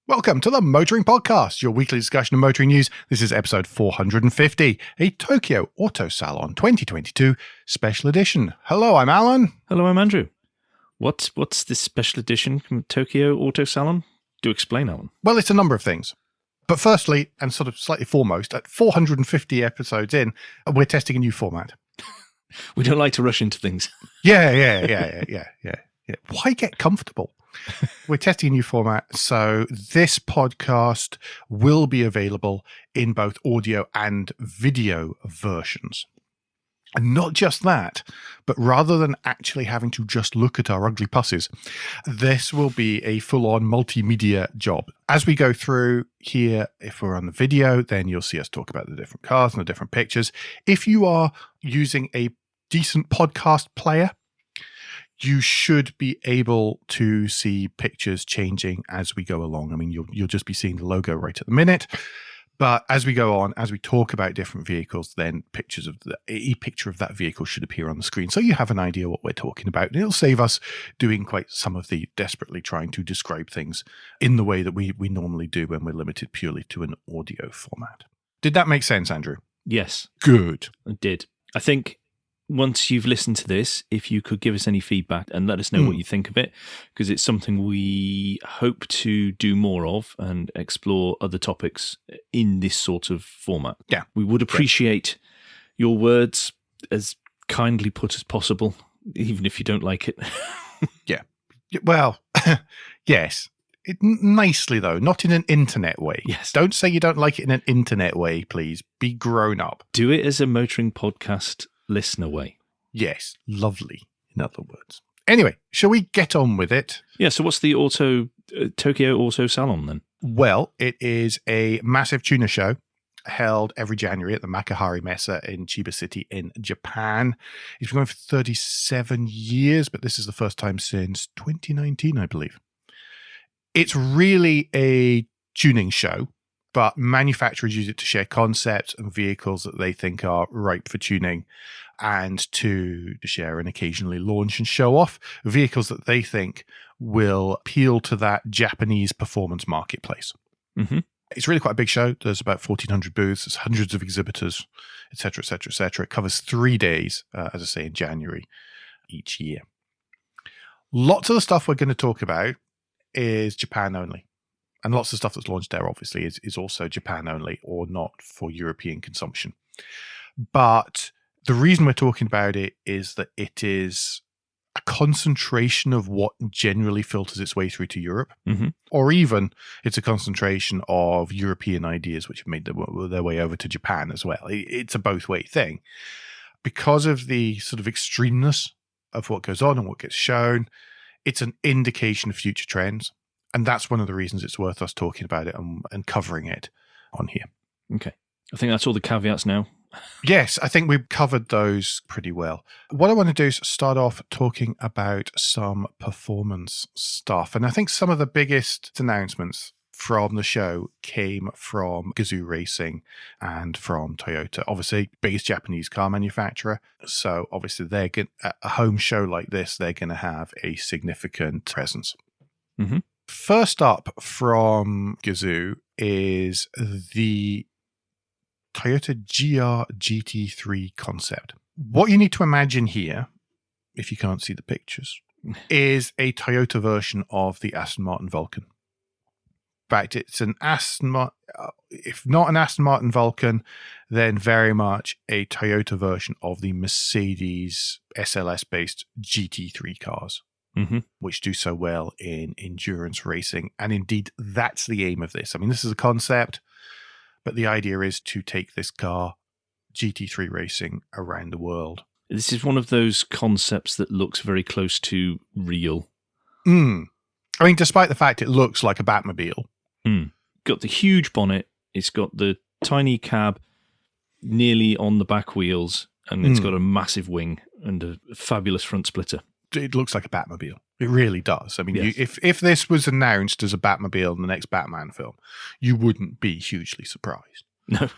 Welcome to the Motoring Podcast, your weekly discussion of motoring news. This is episode 450, a Tokyo Auto Salon 2022 special edition. Hello, I'm Alan. Hello, I'm Andrew. What's this special edition from Tokyo Auto Salon? Do explain, Alan. Well, it's a number of things. But firstly, and sort of slightly foremost, at 450 episodes in, we're testing a new format. We don't like to rush into things. Yeah. Why get comfortable? We're testing a new format, so this podcast will be available in both audio and video versions. And not just that, but rather than actually having to just look at our ugly pusses, this will be a full-on multimedia job. As we go through here, if we're on the video, then you'll see us talk about the different cars and the different pictures. If you are using a decent podcast player, you should be able to see pictures changing as we go along. I mean, you'll just be seeing the logo right at the minute. But as we go on, as we talk about different vehicles, then a picture of that vehicle should appear on the screen. So you have an idea what we're talking about. And it'll save us doing quite some of the desperately trying to describe things in the way that we normally do when we're limited purely to an audio format. Did that make sense, Andrew? Yes. Good. It did. I think once you've listened to this, if you could give us any feedback and let us know what you think of it, because it's something we hope to do more of and explore other topics in this sort of format. Yeah. We would appreciate your words as kindly put as possible, even if you don't like it. Yeah. Well, yes. Nicely, though, not in an internet way. Yes. Don't say you don't like it in an internet way, please. Be grown up. Do it as a motoring podcast listener way. Yes, lovely, in other words. Anyway, shall we get on with it? Yeah, so what's the Tokyo Auto Salon then? Well, it is a massive tuner show held every January at the Makahari Messe in Chiba City in Japan. It's been going for 37 years, but this is the first time since 2019, I believe. It's really a tuning show, but manufacturers use it to share concepts and vehicles that they think are ripe for tuning and to share and occasionally launch and show off vehicles that they think will appeal to that Japanese performance marketplace. Mm-hmm. It's really quite a big show. There's about 1,400 booths. There's hundreds of exhibitors, etc., etc., etc. It covers 3 days, as I say, in January each year. Lots of the stuff we're going to talk about is Japan only. And lots of stuff that's launched there, obviously, is also Japan only or not for European consumption. But the reason we're talking about it is that it is a concentration of what generally filters its way through to Europe. Mm-hmm. Or even it's a concentration of European ideas which have made their way over to Japan as well. It's a both-way thing. Because of the sort of extremeness of what goes on and what gets shown, it's an indication of future trends. And that's one of the reasons it's worth us talking about it and covering it on here. Okay. I think that's all the caveats now. Yes, I think we've covered those pretty well. What I want to do is start off talking about some performance stuff. And I think some of the biggest announcements from the show came from Gazoo Racing and from Toyota. Obviously, biggest Japanese car manufacturer. So obviously, at a home show like this, they're going to have a significant presence. Mm-hmm. First up from Gazoo is the Toyota GR GT3 Concept. What you need to imagine here, if you can't see the pictures, is a Toyota version of the Aston Martin Vulcan. In fact, it's an Aston Martin, if not an Aston Martin Vulcan, then very much a Toyota version of the Mercedes SLS-based GT3 cars. Mm-hmm. Which do so well in endurance racing. And indeed, that's the aim of this. I mean, this is a concept, but the idea is to take this car, GT3 racing, around the world. This is one of those concepts that looks very close to real. I mean, despite the fact it looks like a Batmobile. Got the huge bonnet. It's got the tiny cab nearly on the back wheels, and it's got a massive wing and a fabulous front splitter. It looks like a Batmobile. It really does. I mean, yes. if this was announced as a Batmobile in the next Batman film, you wouldn't be hugely surprised. No.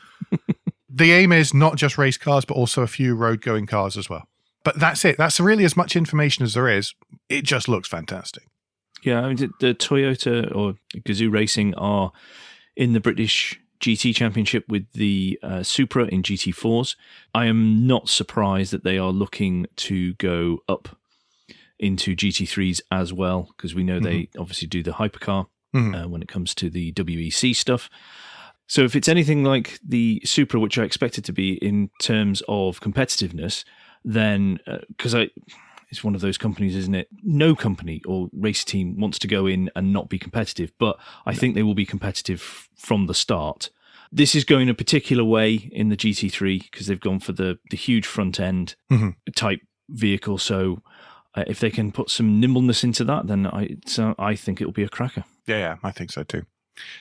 The aim is not just race cars, but also a few road-going cars as well. But that's it. That's really as much information as there is. It just looks fantastic. Yeah, I mean, the Toyota or Gazoo Racing are in the British GT Championship with the Supra in GT4s. I am not surprised that they are looking to go up into GT3s as well, because we know they obviously do the hypercar when it comes to the WEC stuff. So if it's anything like the Supra, which I expect it to be in terms of competitiveness, then because it's one of those companies, isn't it? No company or race team wants to go in and not be competitive, but I think they will be competitive from the start. This is going a particular way in the GT3 because they've gone for the huge front end type vehicle. So if they can put some nimbleness into that, then I think it will be a cracker. Yeah, I think so too.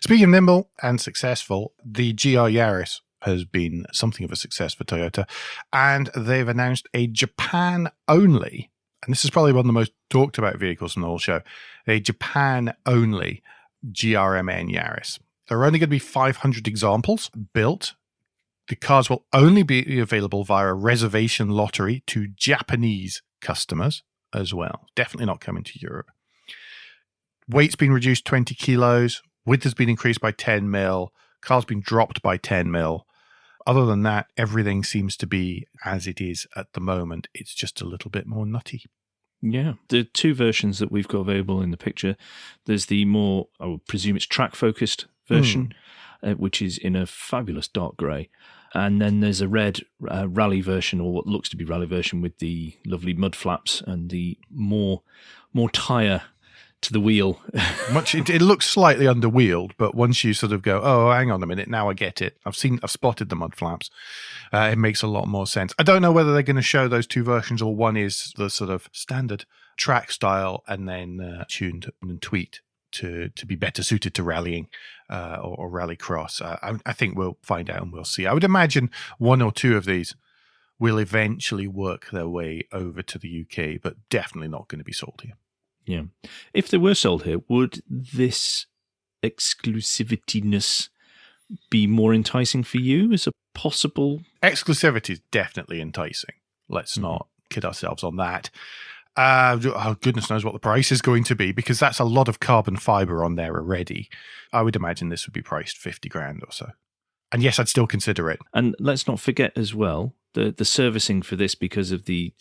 Speaking of nimble and successful, the GR Yaris has been something of a success for Toyota, and they've announced a Japan-only, and this is probably one of the most talked about vehicles in the whole show, a Japan-only GRMN Yaris. There are only going to be 500 examples built. The cars will only be available via a reservation lottery to Japanese customers as well. Definitely not coming to Europe. Weight's been reduced 20 kilos. Width has been increased by 10 mil. Car's been dropped by 10 mil. Other than that, everything seems to be as it is at the moment. It's just a little bit more nutty. Yeah. The two versions that we've got available in the picture, there's the more, I would presume it's track-focused version, which is in a fabulous dark grey. And then there's a red rally version, or what looks to be rally version, with the lovely mud flaps and the more tyre to the wheel. It looks slightly underwheeled, but once you sort of go, oh, hang on a minute, now I get it. I've spotted the mud flaps. It makes a lot more sense. I don't know whether they're going to show those two versions, or one is the sort of standard track style and then tuned and tweaked to be better suited to rallying or rallycross. I think we'll find out and we'll see. I would imagine one or two of these will eventually work their way over to the UK, but definitely not going to be sold here. Yeah. If they were sold here, would this exclusivity-ness be more enticing for you as a possible? Exclusivity is definitely enticing. Let's not kid ourselves on that. Goodness knows what the price is going to be, because that's a lot of carbon fiber on there already. I would imagine this would be priced 50 grand or so. And yes, I'd still consider it. And let's not forget as well, the servicing for this, because of the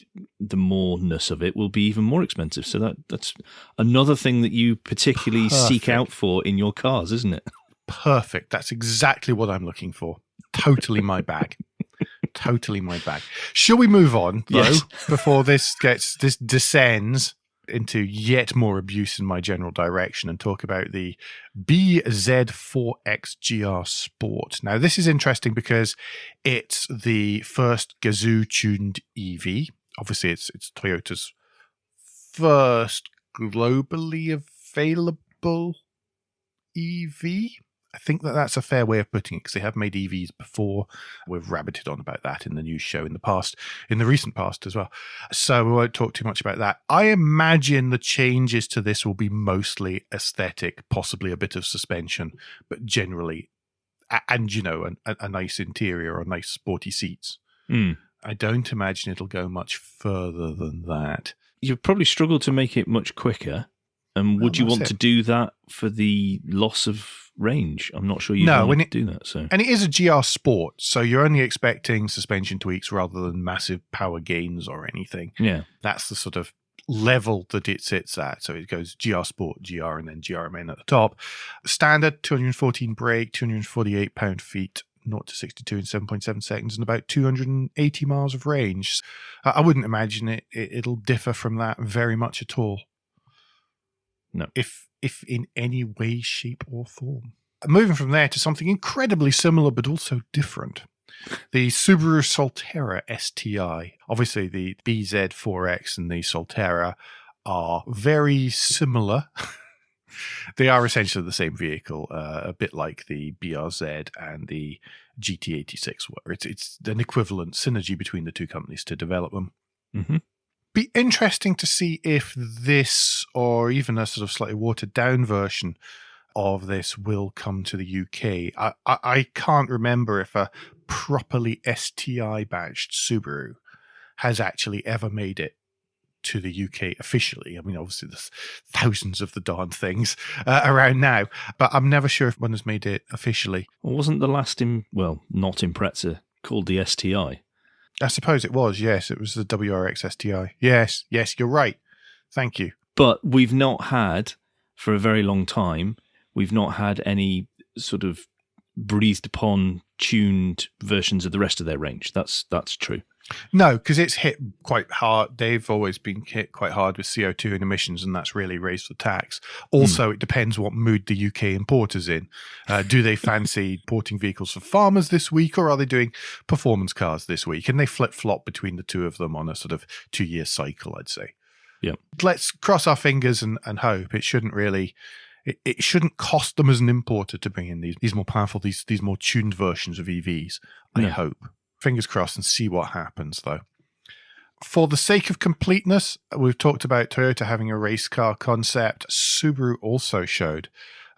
moreness of it, will be even more expensive. So that's another thing that you particularly seek out for in your cars, isn't it? Perfect. That's exactly what I'm looking for. Totally my bag. Totally my bag. Shall we move on, though, yes, before this descends into yet more abuse in my general direction, and talk about the BZ4X GR Sport? Now, this is interesting because it's the first Gazoo-tuned EV. Obviously, it's Toyota's first globally available EV. I think that's a fair way of putting it, because they have made EVs before. We've rabbited on about that in the news show in the recent past as well. So we won't talk too much about that. I imagine the changes to this will be mostly aesthetic, possibly a bit of suspension, but generally, and a nice interior or nice sporty seats. I don't imagine it'll go much further than that. You'd probably struggle to make it much quicker. And would you want to do that for the loss of range? I'm not sure you want to do that. So, and it is a GR Sport, so you're only expecting suspension tweaks rather than massive power gains or anything. Yeah, that's the sort of level that it sits at. So it goes GR Sport, GR, and then GRMN at the top. Standard 214 brake, 248 pound-feet, 0 to 62 in 7.7 seconds, and about 280 miles of range. I wouldn't imagine it'll differ from that very much at all. No. If in any way, shape, or form. Moving from there to something incredibly similar but also different. The Subaru Solterra STi. Obviously, the BZ4X and the Solterra are very similar. They are essentially the same vehicle, a bit like the BRZ and the GT86 were. It's an equivalent synergy between the two companies to develop them. Mm-hmm. Be interesting to see if this, or even a sort of slightly watered down version of this, will come to the UK. I can't remember if a properly STI badged Subaru has actually ever made it to the UK officially. I mean, obviously there's thousands of the darn things around now, but I'm never sure if one has made it officially. Well, wasn't the last not Impreza, called the STi? I suppose it was, yes. It was the WRX STi. Yes, you're right. Thank you. But we've not had, for a very long time, we've not had any sort of breathed upon, tuned versions of the rest of their range. That's true. No, because it's hit quite hard. They've always been hit quite hard with CO2 and emissions, and that's really raised the tax. Also, It depends what mood the UK importer's in. Do they fancy porting vehicles for farmers this week, or are they doing performance cars this week? And they flip-flop between the two of them on a sort of 2-year cycle, I'd say. Yeah. Let's cross our fingers and hope it shouldn't really... It shouldn't cost them as an importer to bring in these more powerful, these more tuned versions of EVs, I hope. Fingers crossed, and see what happens, though. For the sake of completeness, we've talked about Toyota having a race car concept. Subaru also showed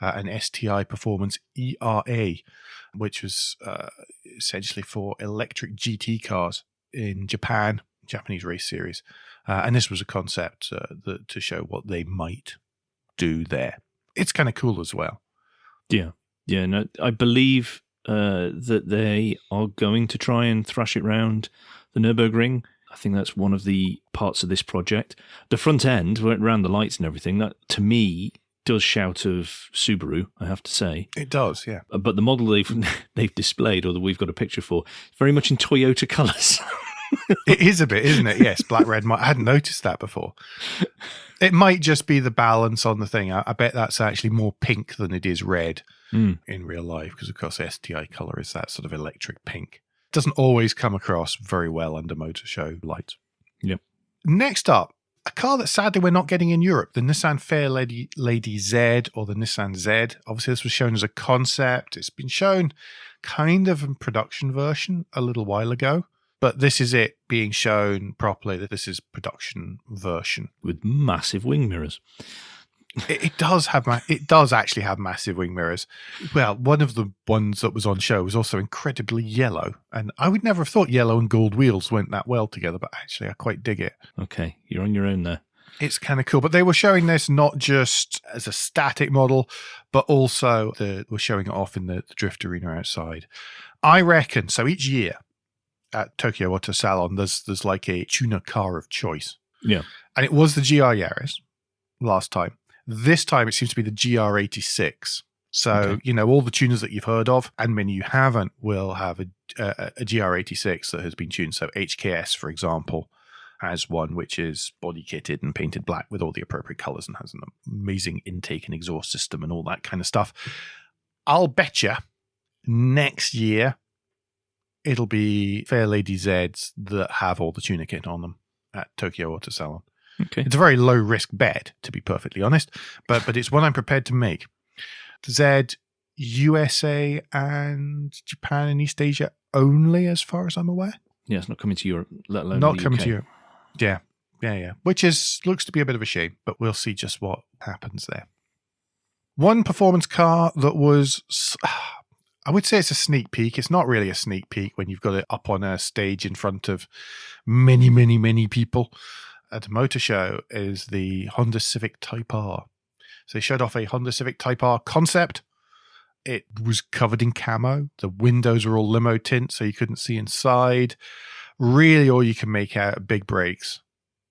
an STi Performance ERA, which was essentially for electric GT cars in Japan, Japanese race series. And this was a concept to show what they might do there. It's kind of cool as well. Yeah. No, I believe that they are going to try and thrash it round the Nürburgring. I think that's one of the parts of this project. The front end, around the lights and everything, that to me does shout of Subaru, I have to say. It does, yeah. But the model they've displayed, or that we've got a picture for, is very much in Toyota colours. It is a bit, isn't it? Yes, black, red. I hadn't noticed that before. It might just be the balance on the thing. I bet that's actually more pink than it is red in real life, because of course the STi colour is that sort of electric pink. It doesn't always come across very well under motor show lights. Yep. Next up, a car that sadly we're not getting in Europe, the Nissan Fairlady Z, or the Nissan Z. Obviously this was shown as a concept. It's been shown kind of in production version a little while ago. But this is it being shown properly, that this is production version. With massive wing mirrors. It does actually have massive wing mirrors. Well, one of the ones that was on show was also incredibly yellow. And I would never have thought yellow and gold wheels went that well together, but actually I quite dig it. Okay, you're on your own there. It's kind of cool. But they were showing this not just as a static model, but also they were showing it off in the drift arena outside. I reckon, so each year, at Tokyo Auto Salon, there's like a tuner car of choice. Yeah. And it was the GR Yaris last time. This time it seems to be the GR86. So, all the tuners that you've heard of, and many you haven't, will have a GR86 that has been tuned. So HKS, for example, has one which is body kitted and painted black with all the appropriate colors and has an amazing intake and exhaust system and all that kind of stuff. I'll bet you next year it'll be Fairlady Zs that have all the tuner kit on them at Tokyo Auto Salon. Okay. It's a very low risk bet, to be perfectly honest, but it's one I'm prepared to make. The Z, USA and Japan and East Asia only, as far as I'm aware. Yeah, it's not coming to Europe, let alone not the coming UK. to Europe. Yeah. Which looks to be a bit of a shame, but we'll see just what happens there. One performance car that was, I would say it's a sneak peek. It's not really a sneak peek when you've got it up on a stage in front of many, many, many people at a motor show, is the Honda Civic Type R. So they showed off a Honda Civic Type R concept. It was covered in camo. The windows were all limo tint, so you couldn't see inside. Really, all you can make out are big brakes,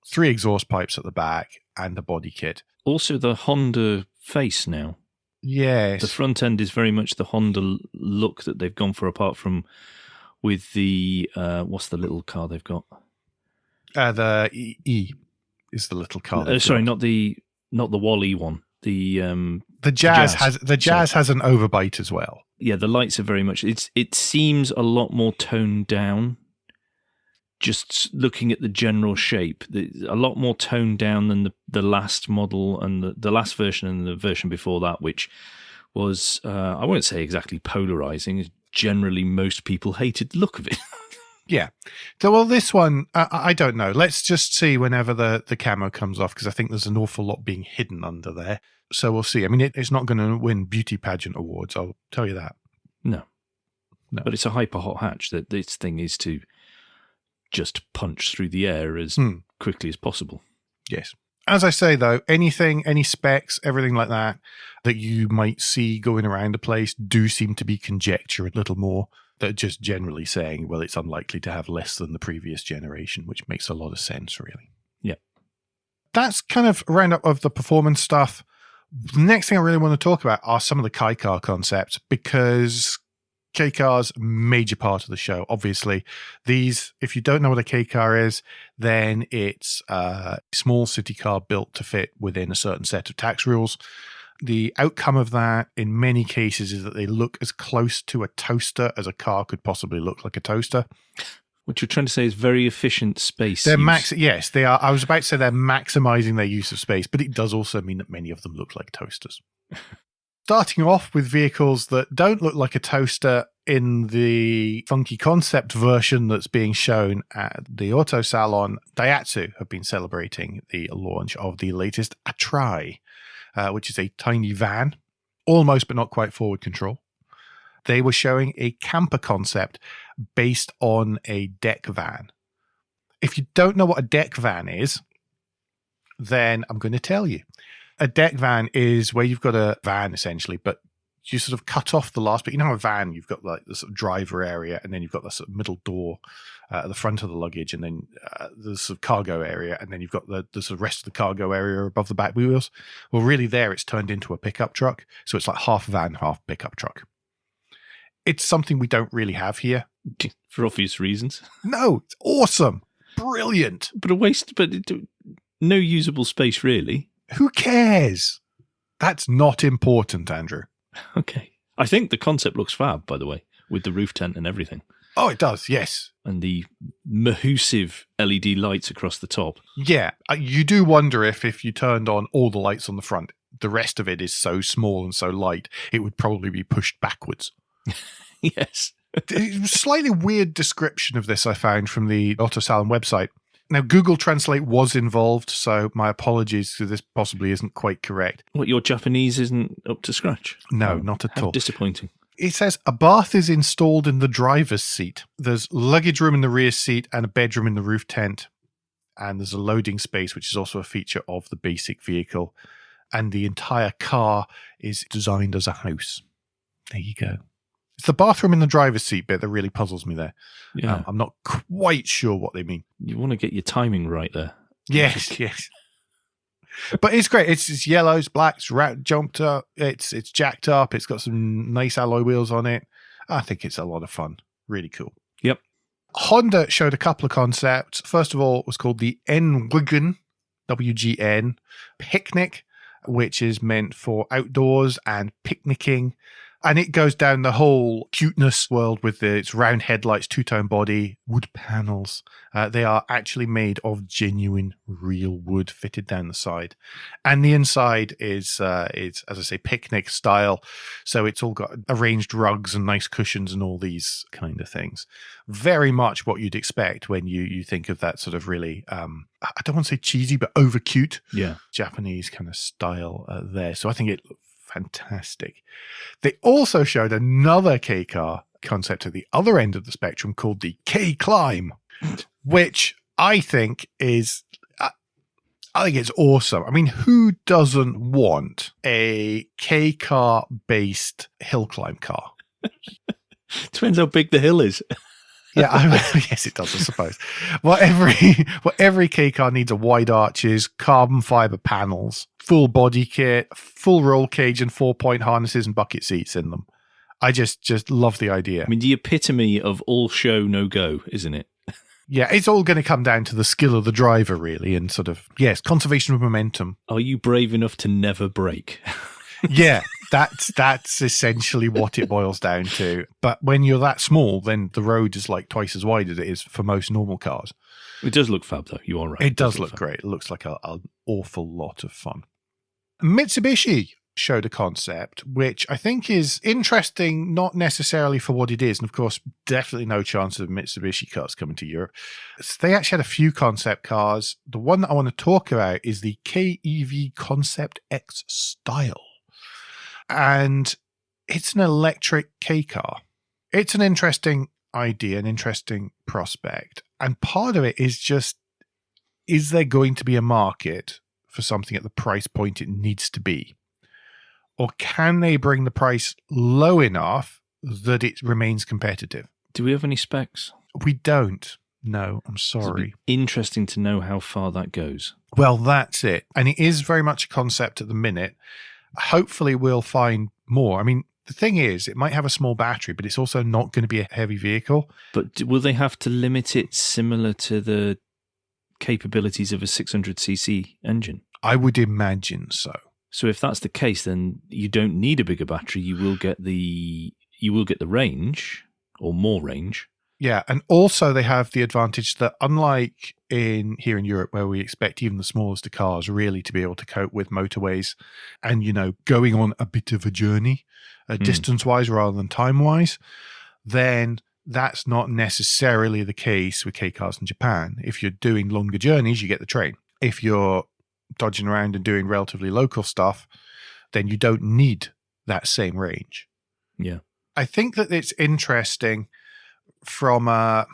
3 exhaust pipes at the back, and the body kit. Also, the Honda face now. Yes. The front end is very much the Honda look that they've gone for, apart from with the, what's the little car they've got? The E is the little car. Sorry, not the Wall-E one. The Jazz has an overbite as well. Yeah, the lights are very much. It seems a lot more toned down. Just looking at the general shape, a lot more toned down than the last model and the last version and the version before that, which was I won't say exactly polarizing. Generally, most people hated the look of it. Yeah. So, well, this one, I don't know. Let's just see whenever the camo comes off, because I think there's an awful lot being hidden under there. So we'll see. I mean, it's not going to win beauty pageant awards, I'll tell you that. No. But it's a hyper hot hatch that this thing is to just punch through the air as quickly as possible. Yes. As I say, though, any specs, everything like that you might see going around the place do seem to be conjecture a little more. They're just generally saying, well, it's unlikely to have less than the previous generation, which makes a lot of sense, really. Yeah. That's kind of a roundup of the performance stuff. The next thing I really want to talk about are some of the Kai car concepts, because K cars, major part of the show. Obviously, these, if you don't know what a K car is, then it's a small city car built to fit within a certain set of tax rules. The outcome of that, in many cases, is that they look as close to a toaster as a car could possibly look like a toaster. What you're trying to say is very efficient space use. Use. Yes, they are. I was about to say they're maximizing their use of space, but it does also mean that many of them look like toasters. Starting off with vehicles that don't look like a toaster in the funky concept version that's being shown at the Auto Salon, Daihatsu have been celebrating the launch of the latest Atari, which is a tiny van, almost but not quite forward control. They were showing a camper concept based on a deck van. If you don't know what a deck van is, then I'm going to tell you. A deck van is where you've got a van essentially, but you sort of cut off the last bit. You know, a van, you've got like the sort of driver area, and then you've got the sort of middle door at the front of the luggage, and then the sort of cargo area, and then you've got the sort of rest of the cargo area above the back wheels. Well, really there it's turned into a pickup truck. So it's like half van, half pickup truck. It's something we don't really have here. For obvious reasons. No, it's awesome. Brilliant. But a waste, but no usable space really. Who cares? That's not important, Andrew. Okay. I think the concept looks fab, by the way, with the roof tent and everything. Oh, it does, yes. And the massive LED lights across the top. Yeah, you do wonder if you turned on all the lights on the front, the rest of it is so small and so light, it would probably be pushed backwards. Yes. Slightly weird description of this I found from the Auto Salon website. Now, Google Translate was involved, so my apologies because this possibly isn't quite correct. What, your Japanese isn't up to scratch? No, not at all. Disappointing. It says a bath is installed in the driver's seat. There's luggage room in the rear seat and a bedroom in the roof tent. And there's a loading space, which is also a feature of the basic vehicle. And the entire car is designed as a house. There you go. It's the bathroom in the driver's seat bit that really puzzles me there. Yeah. I'm not quite sure what they mean. You want to get your timing right there. Yes, yes. But it's great. It's yellows, blacks, jumped up. It's jacked up. It's got some nice alloy wheels on it. I think it's a lot of fun. Really cool. Yep. Honda showed a couple of concepts. First of all, it was called the N-Wagon, WGN, Picnic, which is meant for outdoors and picnicking. And it goes down the whole cuteness world with its round headlights, two-tone body, wood panels. They are actually made of genuine, real wood fitted down the side. And the inside is, as I say, picnic style. So it's all got arranged rugs and nice cushions and all these kind of things. Very much what you'd expect when you think of that sort of really, I don't want to say cheesy, but over cute Japanese kind of style there. So I think it fantastic. They also showed another K car concept at the other end of the spectrum called the K Climb, which I think is, I think it's awesome. I mean, who doesn't want a K car based hill climb car? Depends how big the hill is. Yeah, yes, it does, I suppose. Well, every K car needs a wide arches, carbon fiber panels, full body kit, full roll cage, and 4-point harnesses and bucket seats in them. I just love the idea. I mean, the epitome of all show, no go, isn't it? Yeah, it's all going to come down to the skill of the driver, really, and sort of, yes, conservation of momentum. Are you brave enough to never brake? Yeah, that's essentially what it boils down to. But when you're that small, then the road is like twice as wide as it is for most normal cars. It does look fab, though. You are right. It does look great. It looks like an awful lot of fun. Mitsubishi showed a concept, which I think is interesting, not necessarily for what it is. And of course, definitely no chance of Mitsubishi cars coming to Europe. So they actually had a few concept cars. The one that I want to talk about is the KEV Concept X Style. And it's an electric K car. It's an interesting idea, an interesting prospect. And part of it is just, is there going to be a market for something at the price point it needs to be? Or can they bring the price low enough that it remains competitive? Do we have any specs? We don't. No, I'm sorry. It'd be interesting to know how far that goes. Well, that's it. And it is very much a concept at the minute. Hopefully we'll find more. I mean, the thing is, it might have a small battery, but it's also not going to be a heavy vehicle. But will they have to limit it similar to the capabilities of a 600cc engine? I would imagine so. So if that's the case, then you don't need a bigger battery. You will get the range, or more range. Yeah, and also they have the advantage that unlike here in Europe, where we expect even the smallest of cars really to be able to cope with motorways and, going on a bit of a journey, distance-wise rather than time-wise, then that's not necessarily the case with K cars in Japan. If you're doing longer journeys, you get the train. If you're dodging around and doing relatively local stuff, then you don't need that same range. Yeah. I think that it's interesting from I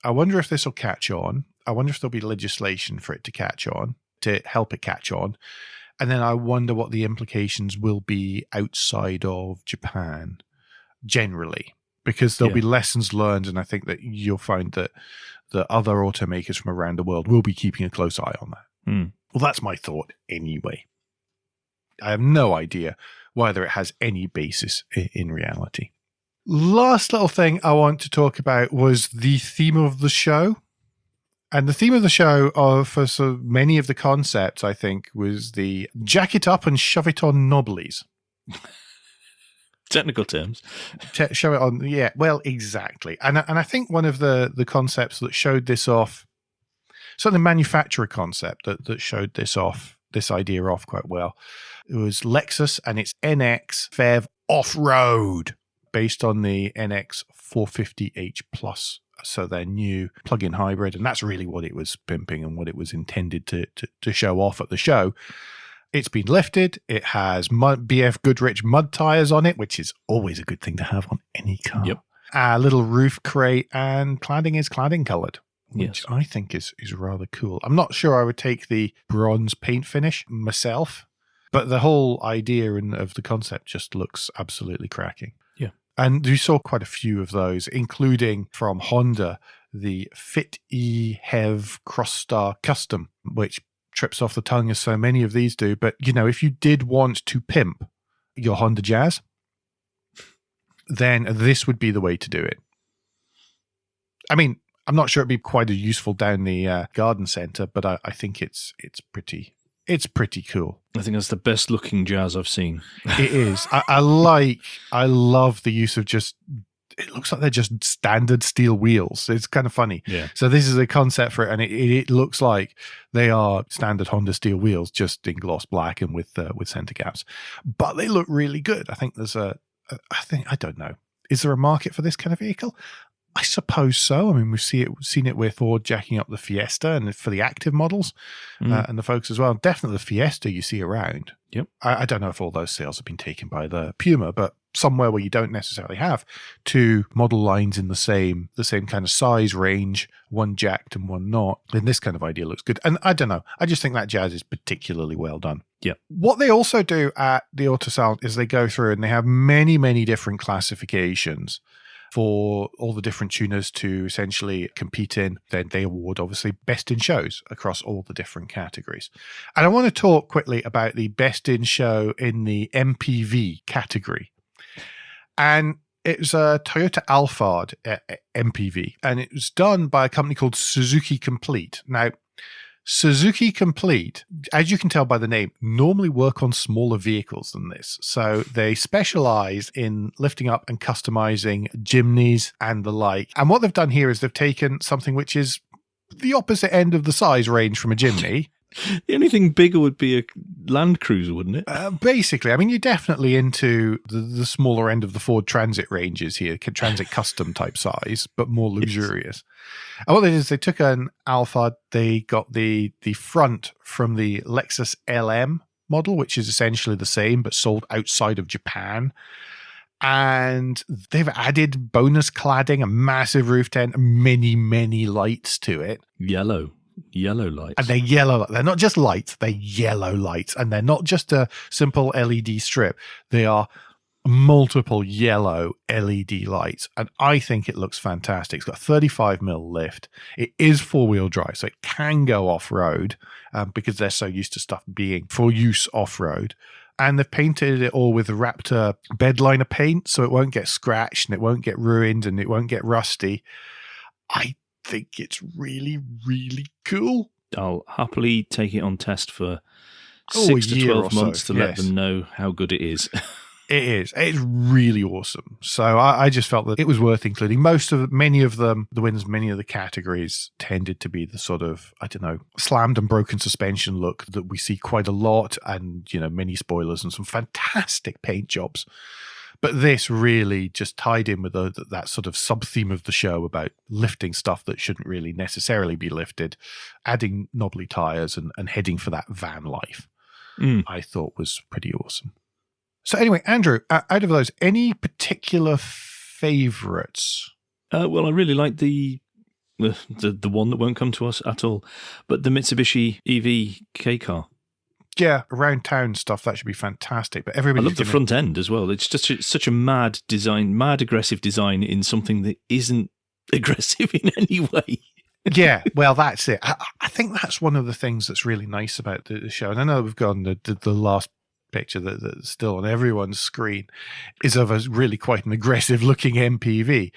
wonder if this will catch on. I wonder if there'll be legislation for it to catch on, to help it catch on. And then I wonder what the implications will be outside of Japan generally, because there'll be lessons learned. And I think that you'll find that the other automakers from around the world will be keeping a close eye on that. Well, that's my thought anyway. I have no idea whether it has any basis in reality. Last little thing I want to talk about was the theme of the show. And the theme of the show for so many of the concepts, I think, was the jack it up and shove it on knobblies. Technical terms. Show it on, yeah, well, exactly. And I think one of the concepts that showed this off, so the manufacturer concept that showed this idea off quite well, it was Lexus and its NX PHEV Off-Road, based on the NX 450h Plus. So their new plug-in hybrid, and that's really what it was pimping and what it was intended to show off at the show. It's been lifted. It has BF Goodrich mud tires on it, which is always a good thing to have on any car. Yep. A little roof crate, and cladding is cladding colored, which yes. I think is rather cool. I'm not sure I would take the bronze paint finish myself, but the whole idea of the concept just looks absolutely cracking. Yeah. And you saw quite a few of those, including from Honda, the Fit-E Hev Crossstar Custom, which trips off the tongue as so many of these do. But, if you did want to pimp your Honda Jazz, then this would be the way to do it. I mean, I'm not sure it'd be quite as useful down the garden center, but I think it's pretty cool. I think that's the best looking Jazz I've seen. It is. I love the use of it looks like they're just standard steel wheels. It's kind of funny. Yeah. So this is a concept for it, and it looks like they are standard Honda steel wheels, just in gloss black and with center caps. But they look really good. I think I don't know. Is there a market for this kind of vehicle? I suppose so. I mean, we've seen it with Ford jacking up the Fiesta, and for the active models and the folks as well. Definitely the Fiesta you see around. Yep. I don't know if all those sales have been taken by the Puma, but somewhere where you don't necessarily have two model lines in the same kind of size range, one jacked and one not, then this kind of idea looks good. And I don't know. I just think that Jazz is particularly well done. Yeah. What they also do at the Auto Salon is they go through and they have many, many different classifications for all the different tuners to essentially compete in. Then they award, obviously, best in shows across all the different categories. And I want to talk quickly about the best in show in the MPV category. And it was a Toyota Alphard MPV, and it was done by a company called Suzuki Complete. Now, Suzuki Complete, as you can tell by the name, normally work on smaller vehicles than this. So they specialize in lifting up and customizing Jimneys and the like. And what they've done here is they've taken something which is the opposite end of the size range from a Jimny. The only thing bigger would be a Land Cruiser, wouldn't it? Basically, I mean, you're definitely into the smaller end of the Ford Transit ranges here, Transit Custom type size, but more luxurious. Yes. And what they did is they took an Alphard, they got the front from the Lexus LM model, which is essentially the same, but sold outside of Japan. And they've added bonus cladding, a massive roof tent, many, many lights to it. Yellow. Yellow lights. And they're yellow. They're not just lights, they're yellow lights. And they're not just a simple LED strip. They are multiple yellow LED lights. And I think it looks fantastic. It's got 35mm lift. It is four-wheel drive, so it can go off-road because they're so used to stuff being for use off-road. And they've painted it all with Raptor bedliner paint, so it won't get scratched and it won't get ruined and it won't get rusty. I think it's really, really cool. I'll happily take it on test for 6 to 12 months to let them know how good it is. It is. It's really awesome. So I just felt that it was worth including. Many of them, the winners, many of the categories tended to be the sort of, I don't know, slammed and broken suspension look that we see quite a lot, and, many spoilers and some fantastic paint jobs. But this really just tied in with that sort of sub-theme of the show about lifting stuff that shouldn't really necessarily be lifted, adding knobbly tires and heading for that van life. I thought was pretty awesome. So anyway, Andrew, out of those, any particular favorites? Well, I really like the one that won't come to us at all, but the Mitsubishi EV K car. Yeah, around town stuff, that should be fantastic. But I love the front end as well. It's just such a mad design, mad aggressive design in something that isn't aggressive in any way. Yeah, well, that's it. I think that's one of the things that's really nice about the show. And I know we've gone the last picture that's still on everyone's screen is of a really quite an aggressive looking MPV.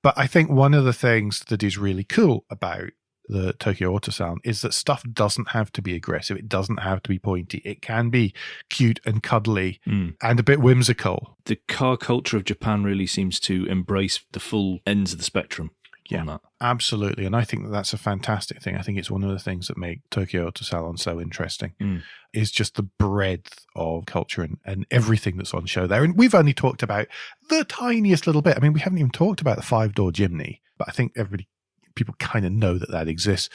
But I think one of the things that is really cool about the Tokyo Auto Salon is that stuff doesn't have to be aggressive. It doesn't have to be pointy. It can be cute and cuddly and a bit whimsical. The car culture of Japan really seems to embrace the full ends of the spectrum. Yeah, absolutely. And I think that that's a fantastic thing. I think it's one of the things that make Tokyo Auto Salon so interesting is just the breadth of culture and everything that's on show there. And we've only talked about the tiniest little bit. I mean, we haven't even talked about the 5-door Jimny, but I think people kind of know that exists.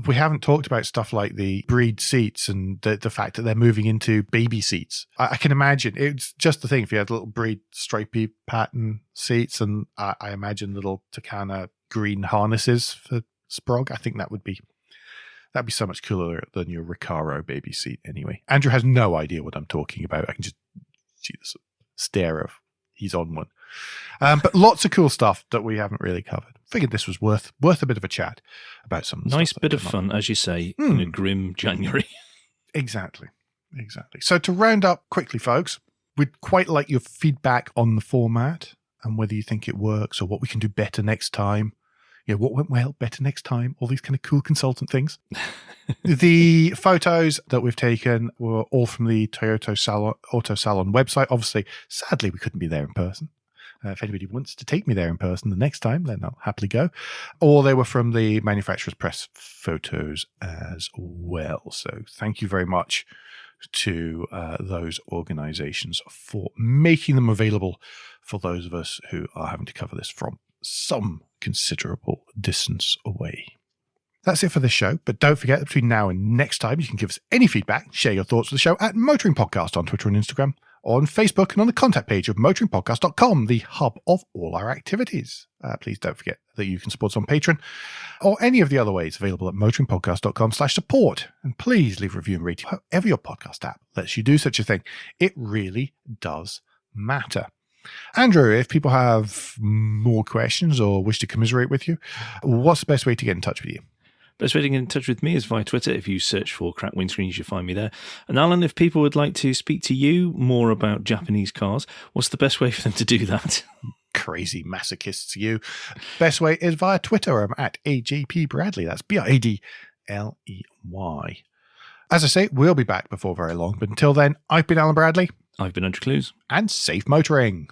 We haven't talked about stuff like the breed seats and the fact that they're moving into baby seats. I can imagine it's just the thing if you had little breed stripy pattern seats, and I imagine little Takana green harnesses for Sprog. I think that'd be so much cooler than your Recaro baby seat anyway. Andrew has no idea what I'm talking about. I can just see the stare of he's on one. But lots of cool stuff that we haven't really covered. Figured this was worth a bit of a chat about some nice bit of fun, as you say, in a grim January. Exactly. So to round up quickly, folks, we'd quite like your feedback on the format and whether you think it works or what we can do better next time. What went well, better next time, all these kind of cool consultant things. The photos that we've taken were all from the Tokyo Auto Salon website. Obviously, sadly, we couldn't be there in person. If anybody wants to take me there in person the next time, then I'll happily go. Or they were from the manufacturer's press photos as well. So thank you very much to those organizations for making them available for those of us who are having to cover this from some considerable distance away. That's it for this show, but don't forget that between now and next time you can give us any feedback, share your thoughts with the show at Motoring Podcast on Twitter and Instagram, on Facebook, and on the contact page of motoringpodcast.com, the hub of all our activities. Please don't forget that you can support us on Patreon or any of the other ways available at motoringpodcast.com/support. And please leave a review and rating however your podcast app lets you do such a thing. It really does matter. Andrew, if people have more questions or wish to commiserate with you, what's the best way to get in touch with you? Best way to get in touch with me is via Twitter. If you search for Crack Windscreens, you'll find me there. And Alan, if people would like to speak to you more about Japanese cars, what's the best way for them to do that? Crazy masochists, you. Best way is via Twitter. I'm at AJP Bradley. That's BRADLEY. As I say, we'll be back before very long. But until then, I've been Alan Bradley. I've been Andrew Clues. And safe motoring.